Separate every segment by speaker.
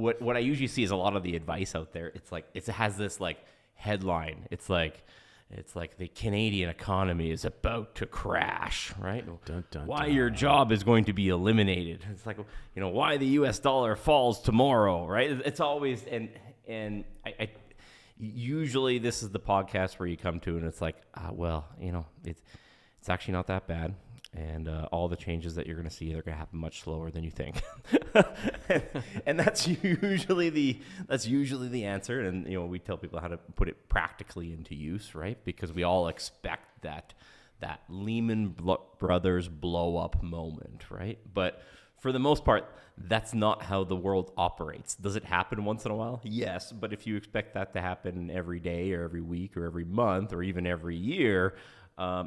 Speaker 1: what I usually see is a lot of the advice out there. It's like it has this like headline. It's like the Canadian economy is about to crash, right?
Speaker 2: Dun, dun,
Speaker 1: why
Speaker 2: dun.
Speaker 1: your job is going to be eliminated. It's like, why the U.S. dollar falls tomorrow, right? It's always and I usually this is the podcast where you come to and it's like, it's actually not that bad. And all the changes that you're going to see, they're going to happen much slower than you think, and that's usually the answer. And we tell people how to put it practically into use, right? Because we all expect that Lehman Brothers blow up moment, right? But for the most part, that's not how the world operates. Does it happen once in a while? Yes, but if you expect that to happen every day or every week or every month or even every year,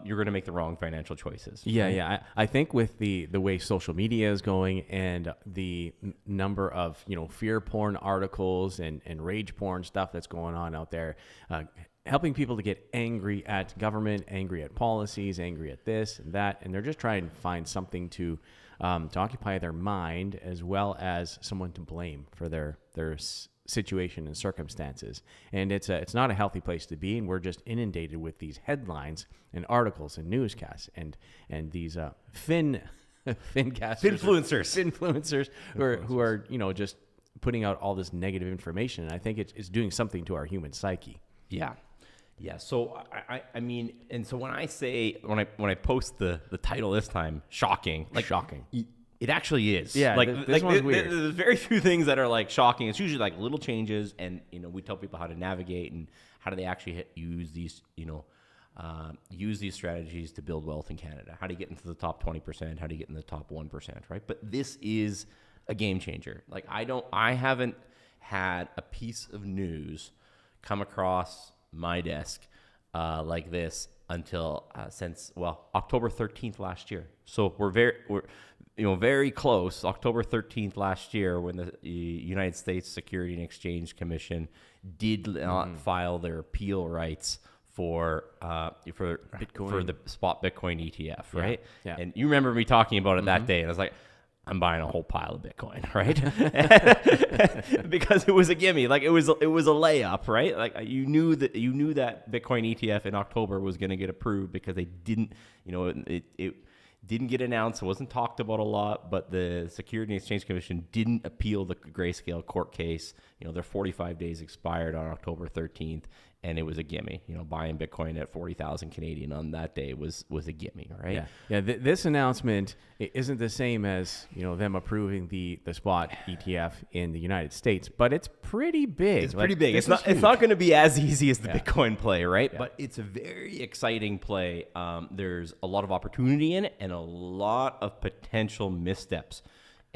Speaker 1: you're going to make the wrong financial choices.
Speaker 2: Yeah, yeah. I think with the way social media is going and the number of fear porn articles and rage porn stuff that's going on out there, helping people to get angry at government, angry at policies, angry at this and that, and they're just trying to find something to occupy their mind as well as someone to blame for their situation and circumstances. And it's not a healthy place to be, and we're just inundated with these headlines and articles and newscasts and these finfluencers who are just putting out all this negative information. And I think it's doing something to our human psyche.
Speaker 1: Yeah. So I mean, and so when I post the title this time, shocking. It actually is.
Speaker 2: Yeah, this one's weird.
Speaker 1: There's very few things that are like shocking. It's usually like little changes, and we tell people how to navigate and how do they actually use these strategies to build wealth in Canada. How do you get into the top 20%? How do you get in the top 1%? Right? But this is a game changer. Like I haven't had a piece of news come across my desk like this until since October 13th last year. So we're very close. October 13th last year, when the United States Securities and Exchange Commission did not file their appeal rights for Bitcoin, for the spot Bitcoin ETF, right?
Speaker 2: Yeah.
Speaker 1: And you remember me talking about it that day, and I was like, I'm buying a whole pile of Bitcoin, right? Because it was a gimme, like it was a layup, right? Like you knew that Bitcoin ETF in October was going to get approved because they didn't, it didn't get announced. It wasn't talked about a lot, but the Securities and Exchange Commission didn't appeal the Grayscale court case. Their 45 days expired on October 13th, and it was a gimme. Buying Bitcoin at 40,000 Canadian on that day was a gimme, right?
Speaker 2: Yeah. This announcement isn't the same as them approving the spot ETF in the United States, but it's pretty big.
Speaker 1: It's pretty big. It's not going to be as easy as the Bitcoin play, right? Yeah. But it's a very exciting play. There's a lot of opportunity in it and a lot of potential missteps.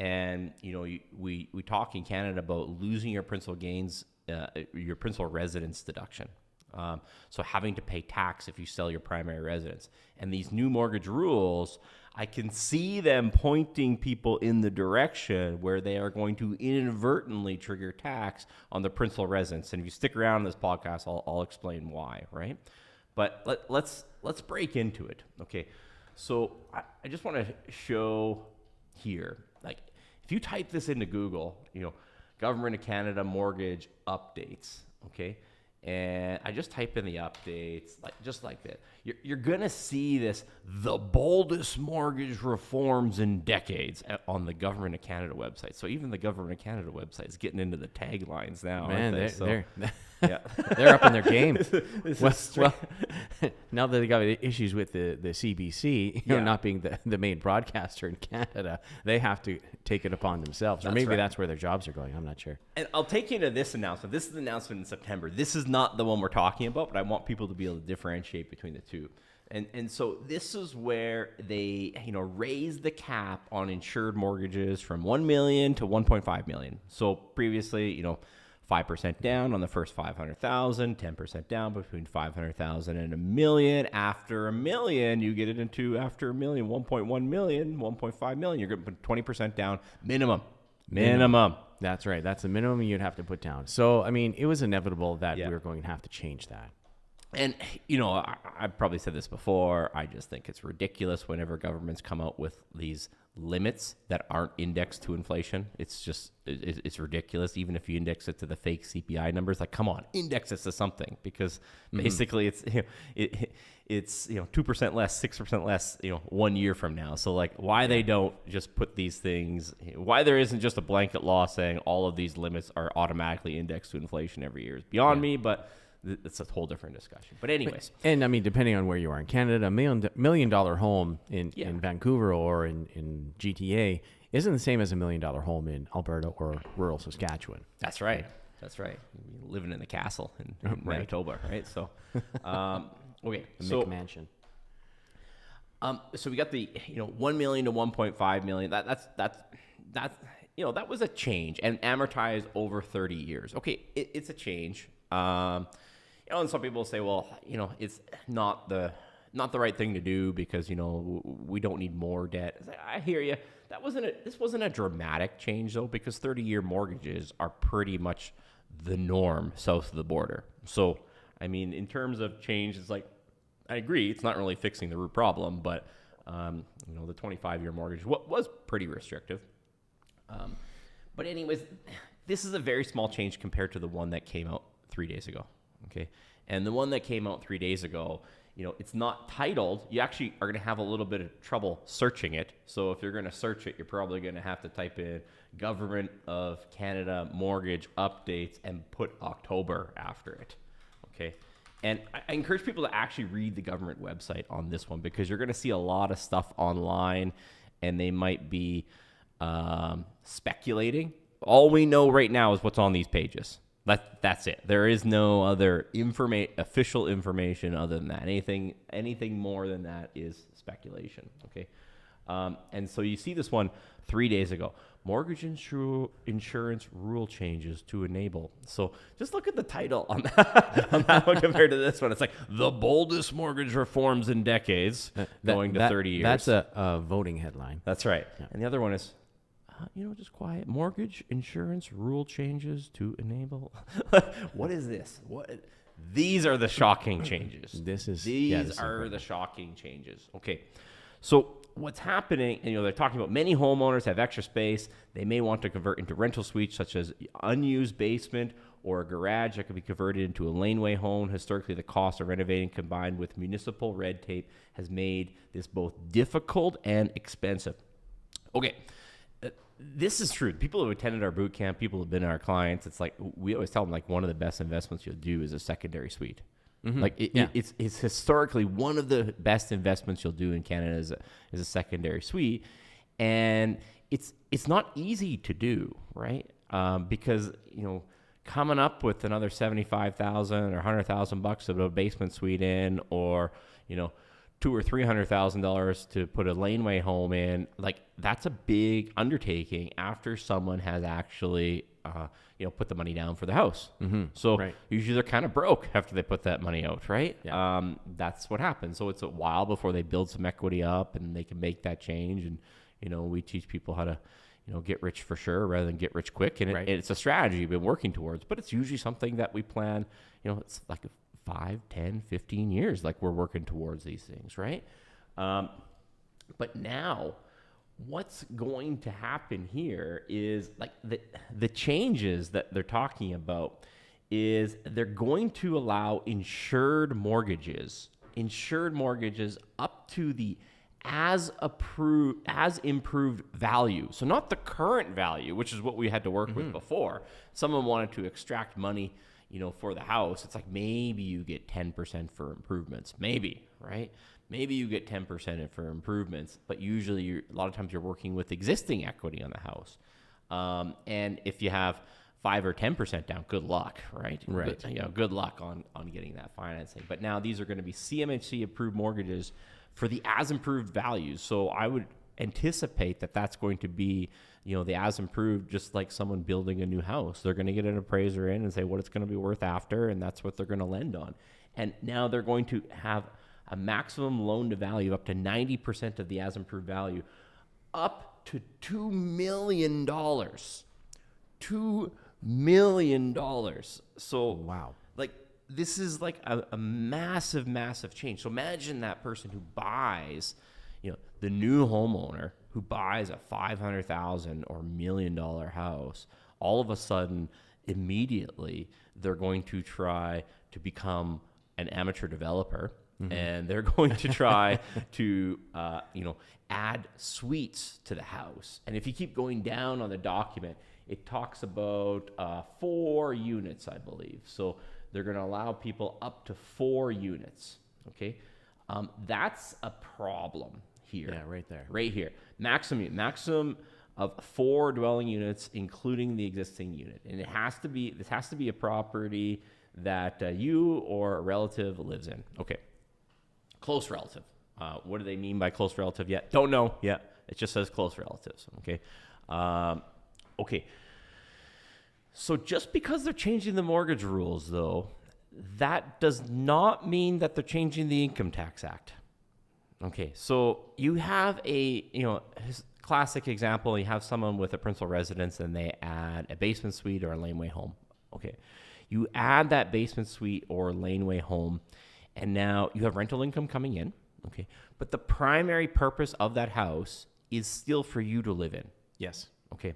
Speaker 1: And we talk in Canada about losing your principal gains, your principal residence deduction. So having to pay tax if you sell your primary residence. And these new mortgage rules, I can see them pointing people in the direction where they are going to inadvertently trigger tax on the principal residence. And if you stick around in this podcast, I'll explain why, right? But let's break into it. Okay, so I just want to show here, like if you type this into Google, Government of Canada mortgage updates, okay? And I just type in the updates, just like that. You're going to see the boldest mortgage reforms in decades on the Government of Canada website. So even the Government of Canada website is getting into the taglines now.
Speaker 2: Man,
Speaker 1: they're
Speaker 2: they're up in their game. Well, now that they got issues with the CBC, not being the main broadcaster in Canada, they have to take it upon themselves. Or maybe that's where their jobs are going. I'm not sure.
Speaker 1: And I'll take you to this announcement. This is the announcement in September. This is not the one we're talking about, but I want people to be able to differentiate between the two. And so this is where they raise the cap on insured mortgages from 1 million to 1.5 million. So previously, 5% down on the first 500,000, 10% down between 500,000 and $1 million. After $1 million, you get it into after $1 million, 1.1 million, 1.5 million. You're going to put 20% down minimum.
Speaker 2: That's right. That's the minimum you'd have to put down. So, I mean, it was inevitable that we were going to have to change that.
Speaker 1: And, you know, I've probably said this before. I just think it's ridiculous whenever governments come out with these limits that aren't indexed to inflation. It's just, it's ridiculous. Even if you index it to the fake CPI numbers, like, come on, index it to something, because basically it's, you know, it's, you know, 2% less, 6% less, you know, 1 year from now. So like, why they don't just put these things, why there isn't just a blanket law saying all of these limits are automatically indexed to inflation every year is beyond me, but it's a whole different discussion. But anyways.
Speaker 2: And I mean, depending on where you are in Canada, a million dollar home in Vancouver or in GTA isn't the same as $1 million home in Alberta or rural Saskatchewan.
Speaker 1: That's right. That's right. You're living in the castle in Manitoba, right? So, okay.
Speaker 2: So McMansion.
Speaker 1: So we got the, you know, 1 million to 1.5 million. That's you know, that was a change, and amortized over 30 years. Okay, it's a change. You know, and some people say, well, you know, it's not the right thing to do because, you know, we don't need more debt. I hear you. This wasn't a dramatic change though, because 30-year mortgages are pretty much the norm south of the border. So, I mean, in terms of change, it's like, I agree, it's not really fixing the root problem, but, you know, the 25-year mortgage was pretty restrictive. But anyways, this is a very small change compared to the one that came out 3 days ago. Okay. And the one that came out 3 days ago, you know, it's not titled. You actually are going to have a little bit of trouble searching it. So if you're going to search it, you're probably going to have to type in Government of Canada mortgage updates and put October after it. Okay. And I encourage people to actually read the government website on this one, because you're going to see a lot of stuff online and they might be speculating. All we know right now is what's on these pages. That's it. There is no other official information other than that. Anything more than that is speculation. Okay, and so you see this one 3 days ago. Mortgage insurance rule changes to enable. So just look at the title on that one compared to this one. It's like the boldest mortgage reforms in decades, going to 30 years.
Speaker 2: That's a voting headline.
Speaker 1: That's right. Yeah. And the other one is, you know, just quiet. Mortgage insurance rule changes to enable. What is this? These are the shocking changes. These are the shocking changes. Okay. So what's happening, and, you know, they're talking about many homeowners have extra space. They may want to convert into rental suites, such as unused basement or a garage that could be converted into a laneway home. Historically, the cost of renovating combined with municipal red tape has made this both difficult and expensive. Okay. This is true. People who attended our boot camp, people who have been our clients, it's like, we always tell them, like, one of the best investments you'll do is a secondary suite. Mm-hmm. Like it's historically one of the best investments you'll do in Canada is a secondary suite. And it's not easy to do, right? Because, you know, coming up with another $75,000 or $100,000 to put a basement suite in, or, you know, $200,000 or $300,000 to put a laneway home in, like, that's a big undertaking after someone has actually, you know, put the money down for the house. Mm-hmm. So usually they're kind of broke after they put that money out, right? Yeah. That's what happens. So it's a while before they build some equity up and they can make that change. And, you know, we teach people how to, you know, get rich for sure rather than get rich quick. And it's a strategy we've been working towards, but it's usually something that we plan, you know, it's like 5, 10, 15 years, like we're working towards these things, right? But now what's going to happen here is, like, the changes that they're talking about is they're going to allow insured mortgages up to the as improved value. So not the current value, which is what we had to work with before. Someone wanted to extract money, you know, for the house. It's like, maybe you get 10% for improvements, maybe, right? Maybe you get 10% for improvements, but usually a lot of times you're working with existing equity on the house. And if you have 5 or 10% down, good luck, right? Right. Good luck on getting that financing. But now these are going to be CMHC approved mortgages for the as improved values. So I would anticipate that that's going to be, you know, the as improved, just like someone building a new house. They're going to get an appraiser in and say what it's going to be worth after, and that's what they're going to lend on. And now they're going to have a maximum loan to value up to 90% of the as improved value, up to $2 million. $2 million. So
Speaker 2: wow.
Speaker 1: Like, this is like a massive, massive change. So imagine that person who buys, the new homeowner who buys a $500,000 or $1 million house. All of a sudden, immediately, they're going to try to become an amateur developer, and they're going to try to, add suites to the house. And if you keep going down on the document, it talks about 4 units, I believe. So they're going to allow people up to 4 units. Okay, that's a problem here.
Speaker 2: Yeah, right there.
Speaker 1: Right here. Maximum of 4 dwelling units, including the existing unit, and this has to be a property that you or a relative lives in. Okay. Close relative. What do they mean by close relative yet? Don't know yet. It just says close relatives. Okay. Okay. So just because they're changing the mortgage rules, though, that does not mean that they're changing the Income Tax Act. Okay. So you have a classic example. You have someone with a principal residence, and they add a basement suite or a laneway home. Okay. You add that basement suite or laneway home, and now you have rental income coming in. Okay. But the primary purpose of that house is still for you to live in.
Speaker 2: Yes.
Speaker 1: Okay.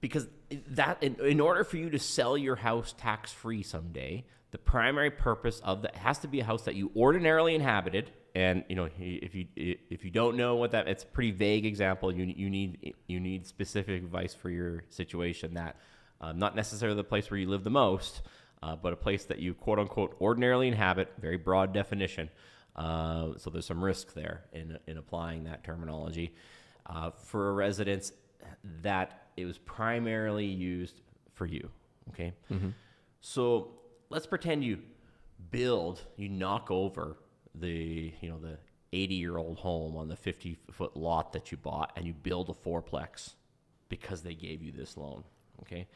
Speaker 1: Because that, in order for you to sell your house tax-free someday, the primary purpose of that has to be a house that you ordinarily inhabited. And if you don't know what that, it's a pretty vague example. You need specific advice for your situation. That not necessarily the place where you live the most, but a place that you quote unquote ordinarily inhabit. Very broad definition. So there's some risk there in applying that terminology for a residence that it was primarily used for you. Okay. So let's pretend you knock over the 80-year-old home on the 50-foot lot that you bought, and you build a 4-plex because they gave you this loan. Okay.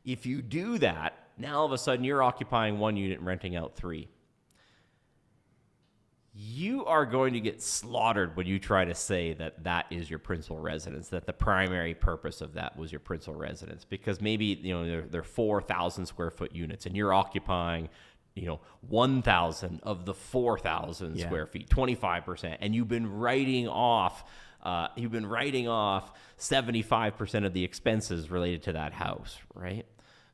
Speaker 1: If you do that, now all of a sudden you're occupying 1 unit and renting out 3. You are going to get slaughtered when you try to say that that is your principal residence, that the primary purpose of that was your principal residence, because maybe they're 4,000 square foot units and you're occupying 1,000 of the 4,000 square feet, 25%, and you've been writing off 75% of the expenses related to that house, right?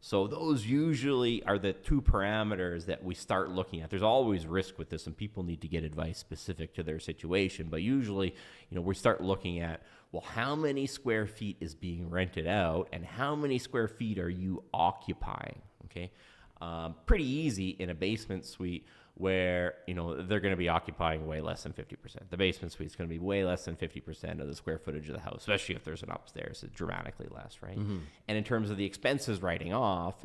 Speaker 1: So those usually are the 2 parameters that we start looking at. There's always risk with this, and people need to get advice specific to their situation. But usually, we start looking at, well, how many square feet is being rented out, and how many square feet are you occupying? Okay, pretty easy in a basement suite where they're going to be occupying way less than 50%. The basement suite is going to be way less than 50% of the square footage of the house, especially if there's an upstairs. It's dramatically less, right? And in terms of the expenses writing off,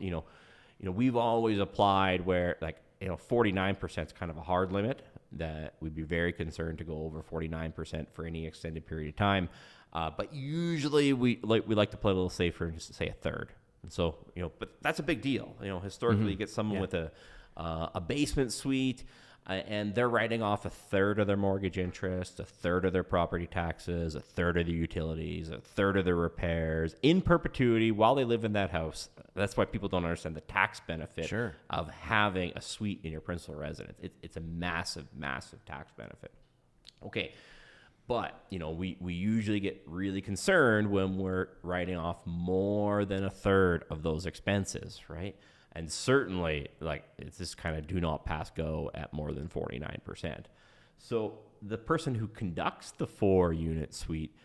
Speaker 1: we've always applied where 49% is kind of a hard limit, that we'd be very concerned to go over 49% for any extended period of time. But usually we like to play a little safer and just say a third. And so but that's a big deal. Historically, you get someone with a basement suite, and they're writing off a third of their mortgage interest, a third of their property taxes, a third of their utilities, a third of their repairs in perpetuity while they live in that house. That's why people don't understand the tax benefit of having a suite in your principal residence. It's a massive, massive tax benefit. Okay. But, we usually get really concerned when we're writing off more than a third of those expenses, right? And certainly, it's this kind of do not pass go at more than 49%. So the person who conducts the 4-unit suite,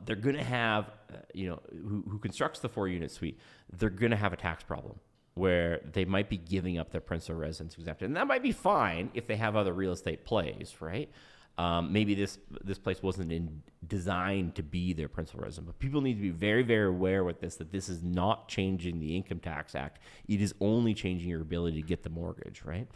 Speaker 1: they're going to have, who constructs the 4-unit suite, they're going to have a tax problem where they might be giving up their principal residence exemption. And that might be fine if they have other real estate plays, right? Maybe this place wasn't designed to be their principal residence, but people need to be very, very aware with this, that this is not changing the Income Tax Act. It is only changing your ability to get the mortgage, right?